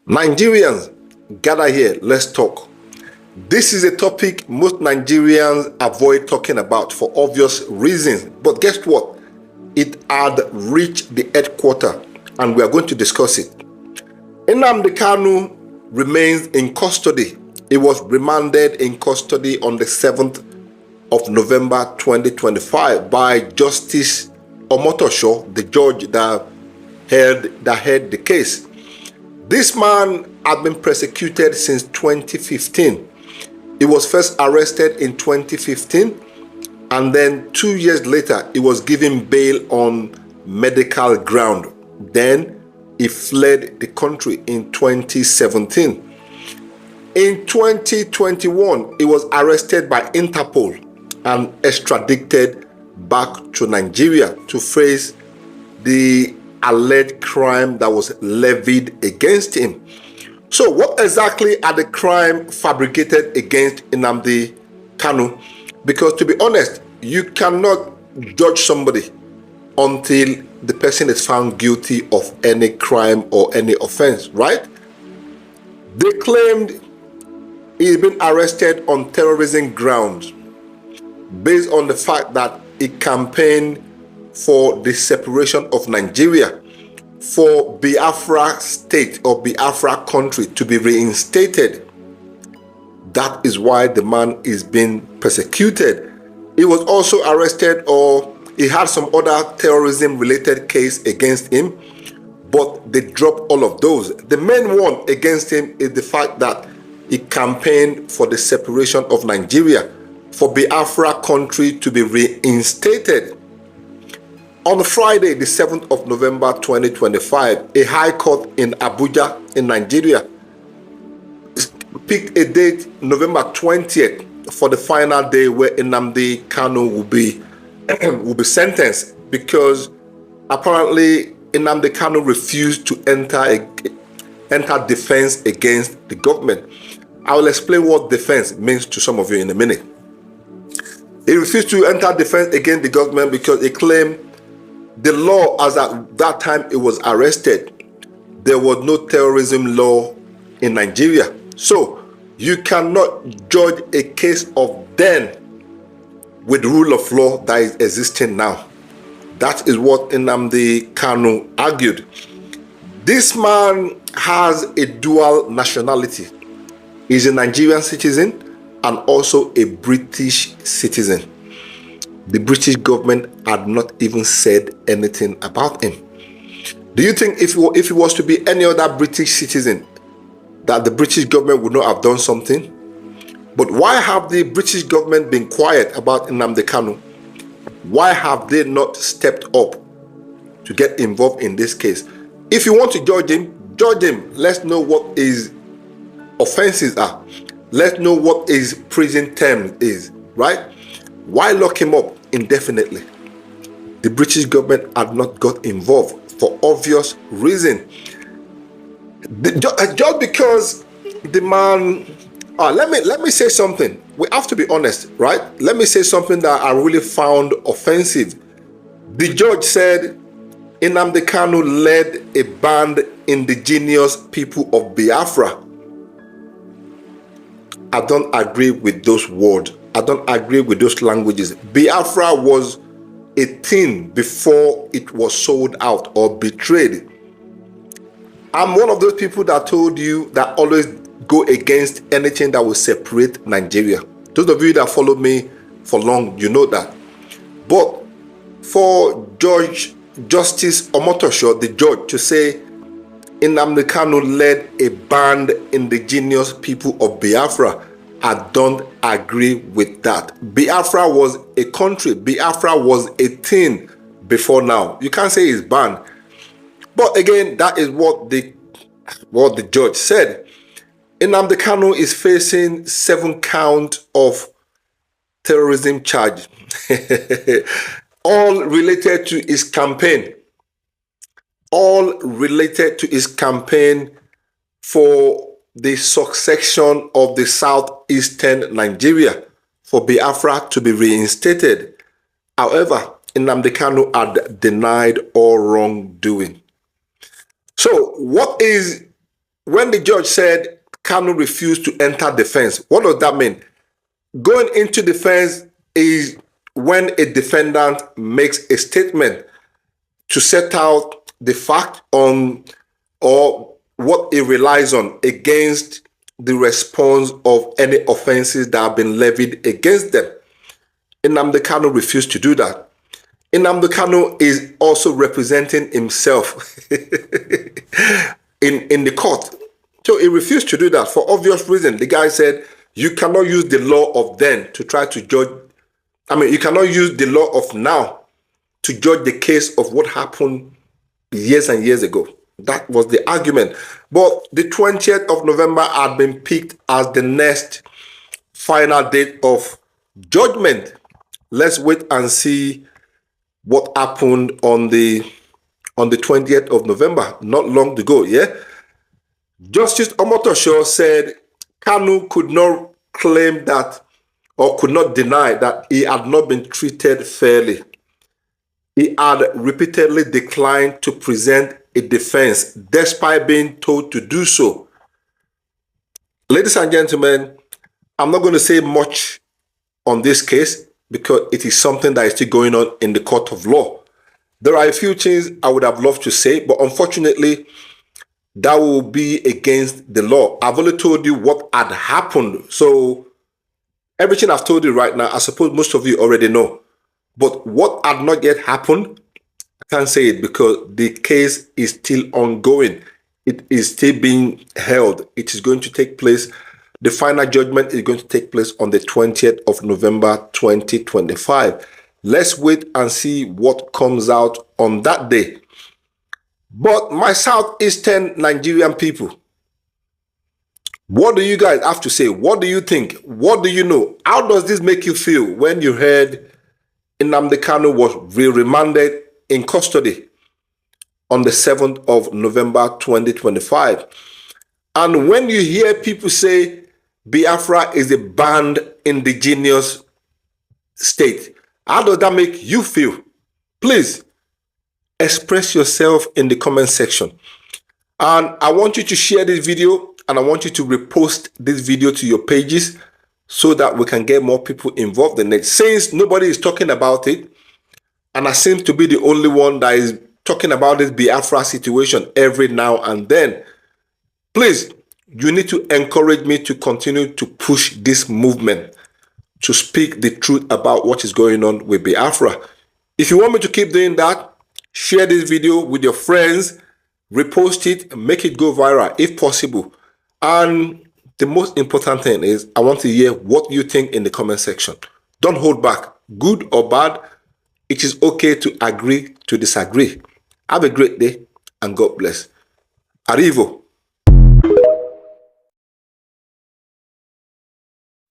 Nigerians, gather here, let's talk. This is a topic most Nigerians avoid talking about for obvious reasons. But guess what? It had reached the headquarters and we are going to discuss it. Nnamdi Kanu remains in custody. He was remanded in custody on the 7th of November 2025 by Justice Omotosho, the judge that heard the case. This man had been persecuted since 2015. He was first arrested in 2015, and then 2 years later, he was given bail on medical ground. Then he fled the country in 2017. In 2021, he was arrested by Interpol and extradited back to Nigeria to face the alleged crime that was levied against him. So what exactly are the crimes fabricated against Nnamdi Kanu? Because to be honest, you cannot judge somebody until the person is found guilty of any crime or any offense, right? They claimed he had been arrested on terrorism grounds based on the fact that he campaigned for the separation of Nigeria, for Biafra state or Biafra country to be reinstated. That is why the man is being persecuted. He was also arrested, or he had some other terrorism related case against him, but they dropped all of those. The main one against him is the fact that he campaigned for the separation of Nigeria, for Biafra country to be reinstated. On Friday, the 7th of November 2025, a high court in Abuja, in Nigeria, picked a date, November 20th, for the final day where Nnamdi Kanu will be sentenced, because apparently Nnamdi Kanu refused to enter defense against the government. I will explain what defense means to some of you in a minute. He refused to enter defense against the government because he claimed the law, as at that time he was arrested, there was no terrorism law in Nigeria. So you cannot judge a case of then with the rule of law that is existing now. That is what Nnamdi Kanu argued. This man has a dual nationality. He's a Nigerian citizen and also a British citizen. The British government had not even said anything about him. Do you think if he was to be any other British citizen, that the British government would not have done something? But why have the British government been quiet about Nnamdi Kanu? Why have they not stepped up to get involved in this case? If you want to judge him, judge him. Let's know what his offenses are. Let's know what his prison term is, right? Why lock him up indefinitely? The British government had not got involved for obvious reason. Just because the man, let me say something. We have to be honest, right? Let me say something that I really found offensive. The judge said Nnamdi Kanu led a band indigenous people of Biafra. I don't agree with those words. I don't agree with those languages. Biafra was a thing before it was sold out or betrayed. I'm one of those people that told you that always go against anything that will separate Nigeria. Those of you that followed me for long, you know that. But for Justice Omotosho, the judge, to say Nnamdi Kanu led a band indigenous people of Biafra, I don't agree with that. Biafra was a country. Biafra was a thing before now. You can't say it's banned. But again, that is what the judge said. Nnamdi Kanu is facing 7 counts of terrorism charge, all related to his campaign. All related to his campaign for the succession of the southeastern Nigeria, for Biafra to be reinstated. However, Nnamdi Kanu had denied all wrongdoing. So what is when the judge said Kanu refused to enter the fence, what does that mean? Going into the fence is when a defendant makes a statement to set out the fact on or what it relies on against the response of any offenses that have been levied against them. Nnamdi Kanu refused to do that. Nnamdi Kanu is also representing himself in the court. So he refused to do that for obvious reason. The guy said, you cannot use the law of then to try to judge. I mean, you cannot use the law of now to judge the case of what happened years and years ago. That was the argument. But the 20th of November had been picked as the next final date of judgment. Let's wait and see what happened on the 20th of November, not long ago, yeah? Justice Omotosho said Kanu could not claim that or could not deny that he had not been treated fairly. He had repeatedly declined to present a defense despite being told to do so. Ladies and gentlemen, I'm not going to say much on this case because it is something that is still going on in the court of law. There are a few things I would have loved to say, but unfortunately, that will be against the law. I've only told you what had happened. So everything I've told you right now, I suppose most of you already know. But what had not yet happened, I can't say it because the case is still ongoing. It is still being held. It is going to take place. The final judgment is going to take place on the 20th of November 2025. Let's wait and see what comes out on that day. But my southeastern Nigerian people, what do you guys have to say? What do you think? What do you know? How does this make you feel when you heard Nnamdi Kanu was remanded in custody on the 7th of November 2025? And when you hear people say Biafra is a banned indigenous state, how does that make you feel? Please express yourself in the comment section. And I want you to share this video and I want you to repost this video to your pages so that we can get more people involved in it. Since nobody is talking about it, and I seem to be the only one that is talking about this Biafra situation every now and then, please, you need to encourage me to continue to push this movement to speak the truth about what is going on with Biafra. If you want me to keep doing that, share this video with your friends, repost it, make it go viral if possible. And the most important thing is I want to hear what you think in the comment section. Don't hold back. Good or bad, it is okay to agree to disagree. Have a great day and God bless. Arrivo.